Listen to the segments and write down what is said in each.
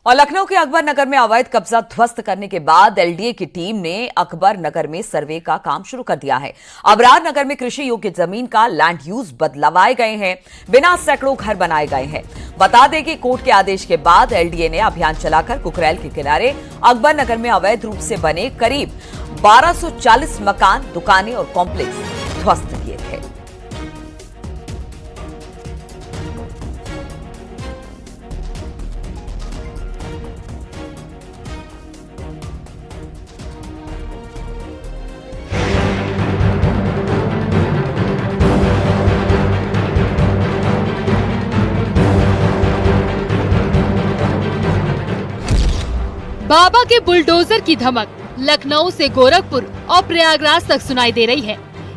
और लखनऊ के अकबर नगर में अवैध कब्जा ध्वस्त करने के बाद एलडीए की टीम ने अकबर नगर में सर्वे का काम शुरू कर दिया है। अबरार नगर में कृषि योग्य जमीन का लैंड यूज बदलवाए गए हैं, बिना सैकड़ों घर बनाए गए हैं। बता दें कि कोर्ट के आदेश के बाद एलडीए ने अभियान चलाकर कुकरेल के किनारे अकबर नगर में अवैध रूप से बने करीब 1240 मकान, दुकानें और कॉम्प्लेक्स ध्वस्त किए थे। बाबा के बुलडोजर की धमक लखनऊ से गोरखपुर और प्रयागराज तक सुनाई दे रही है।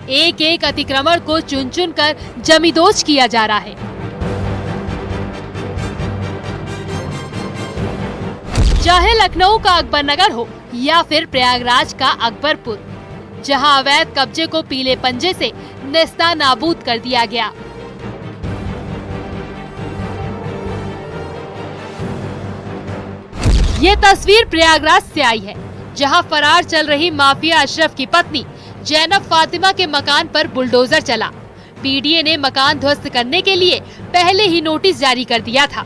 एक एक अतिक्रमण को चुन चुन कर जमींदोज किया जा रहा है। चाहे लखनऊ का अकबर नगर हो या फिर प्रयागराज का अकबरपुर, जहां अवैध कब्जे को पीले पंजे से नेस्तानाबूद कर दिया गया। ये तस्वीर प्रयागराज से आई है, जहां फरार चल रही माफिया अशरफ की पत्नी जैनब फातिमा के मकान पर बुलडोजर चला। पीडीए ने मकान ध्वस्त करने के लिए पहले ही नोटिस जारी कर दिया था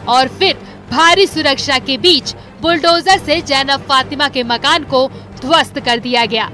और फिर भारी सुरक्षा के बीच बुलडोजर से जैनब फातिमा के मकान को ध्वस्त कर दिया गया।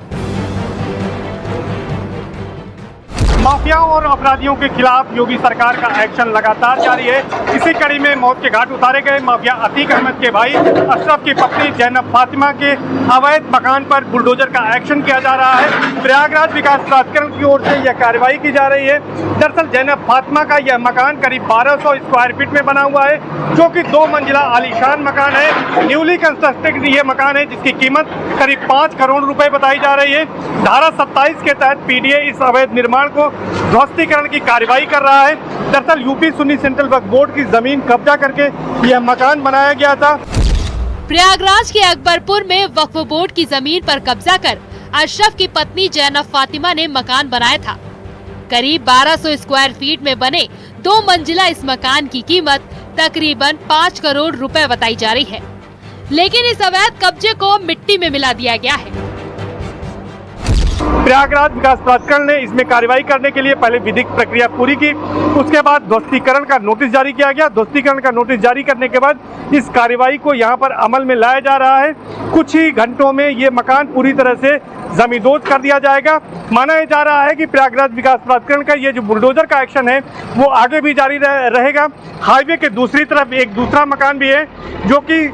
माफियाओं और अपराधियों के खिलाफ योगी सरकार का एक्शन लगातार जारी है। इसी कड़ी में मौत के घाट उतारे गए माफिया अतीक अहमद के भाई अशरफ की पत्नी जैनब फातिमा के अवैध मकान पर बुलडोजर का एक्शन किया जा रहा है। प्रयागराज विकास प्राधिकरण की ओर से यह कार्रवाई की जा रही है। दरअसल जैनब फातिमा का यह मकान करीब 1200 स्क्वायर फीट में बना हुआ है, जो कि 2 मंजिला आलीशान मकान है। न्यूली कंस्ट्रक्टेड ये मकान है, जिसकी कीमत करीब 5 करोड़ रुपए बताई जा रही है। धारा 27 के तहत पीडीए इस अवैध निर्माण को ध्वस्तीकरण की कार्रवाई कर रहा है। दरअसल यूपी सुन्नी सेंट्रल वक्फ बोर्ड की जमीन कब्जा करके यह मकान बनाया गया था। प्रयागराज के अकबरपुर में वक्फ बोर्ड की जमीन पर कब्जा कर अशरफ की पत्नी जैनब फातिमा ने मकान बनाया था। करीब 1200 स्क्वायर फीट में बने 2 मंजिला इस मकान की कीमत तकरीबन 5 करोड़ रुपए बताई जा रही है, लेकिन इस अवैध कब्जे को मिट्टी में मिला दिया गया है। प्रयागराज विकास प्राधिकरण ने इसमें कार्रवाई करने के लिए पहले विधिक प्रक्रिया पूरी की, उसके बाद ध्वस्तीकरण का नोटिस जारी किया गया। ध्वस्तीकरण का नोटिस जारी करने के बाद इस कार्रवाई को यहां पर अमल में लाया जा रहा है। कुछ ही घंटों में ये मकान पूरी तरह से जमींदोज कर दिया जाएगा। माना जा रहा है कि प्रयागराज विकास प्राधिकरण का ये जो बुलडोजर का एक्शन है वो आगे भी जारी रहेगा। हाईवे के दूसरी तरफ एक दूसरा मकान भी है, जो कि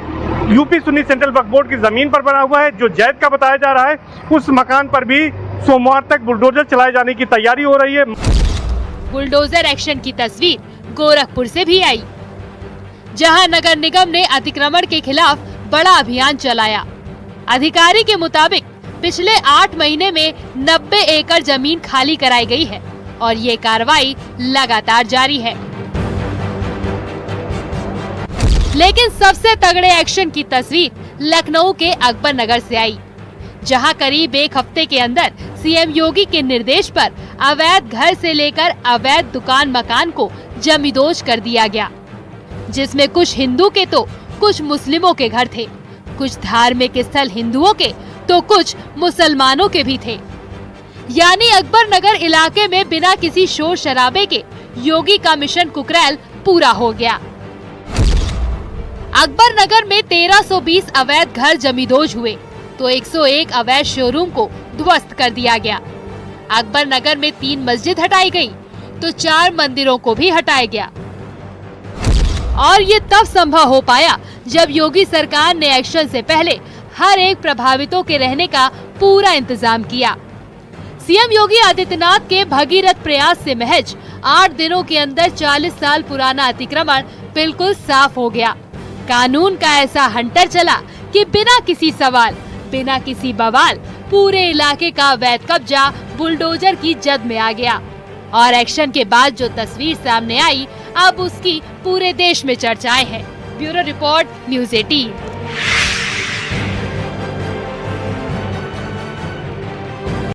यूपी सुन्नी सेंट्रल वक्फ बोर्ड की जमीन पर बना हुआ है, जो जैद का बताया जा रहा है। उस मकान पर भी सोमवार तक बुलडोजर चलाए जाने की तैयारी हो रही है। बुलडोजर एक्शन की तस्वीर गोरखपुर से भी आई, जहां नगर निगम ने अतिक्रमण के खिलाफ बड़ा अभियान चलाया। अधिकारी के मुताबिक पिछले 8 महीने में 90 एकड़ जमीन खाली कराई गई है और ये कार्रवाई लगातार जारी है। लेकिन सबसे तगड़े एक्शन की तस्वीर लखनऊ के अकबर नगर से आई, जहां करीब 1 हफ्ते के अंदर सीएम योगी के निर्देश पर अवैध घर से लेकर अवैध दुकान मकान को जमींदोज कर दिया गया, जिसमें कुछ हिंदू के तो कुछ मुस्लिमों के घर थे, कुछ धार्मिक स्थल हिंदुओं के तो कुछ मुसलमानों के भी थे। यानी अकबर नगर इलाके में बिना किसी शोर शराबे के योगी का मिशन कुकरेल पूरा हो गया। अकबर नगर में 1320 अवैध घर जमींदोज हुए तो 101 अवैध शोरूम को ध्वस्त कर दिया गया। अकबर नगर में 3 मस्जिद हटाई गई तो 4 मंदिरों को भी हटाया गया। और ये तब संभव हो पाया जब योगी सरकार ने एक्शन से पहले हर एक प्रभावितों के रहने का पूरा इंतजाम किया। सीएम योगी आदित्यनाथ के भगीरथ प्रयास से महज 8 दिनों के अंदर 40 साल पुराना अतिक्रमण बिल्कुल साफ हो गया। कानून का ऐसा हंटर चला कि बिना किसी सवाल, बिना किसी बवाल पूरे इलाके का अवैध कब्जा बुलडोजर की जद में आ गया। और एक्शन के बाद जो तस्वीर सामने आई, अब उसकी पूरे देश में चर्चाएं हैं। Bureau report, news 18।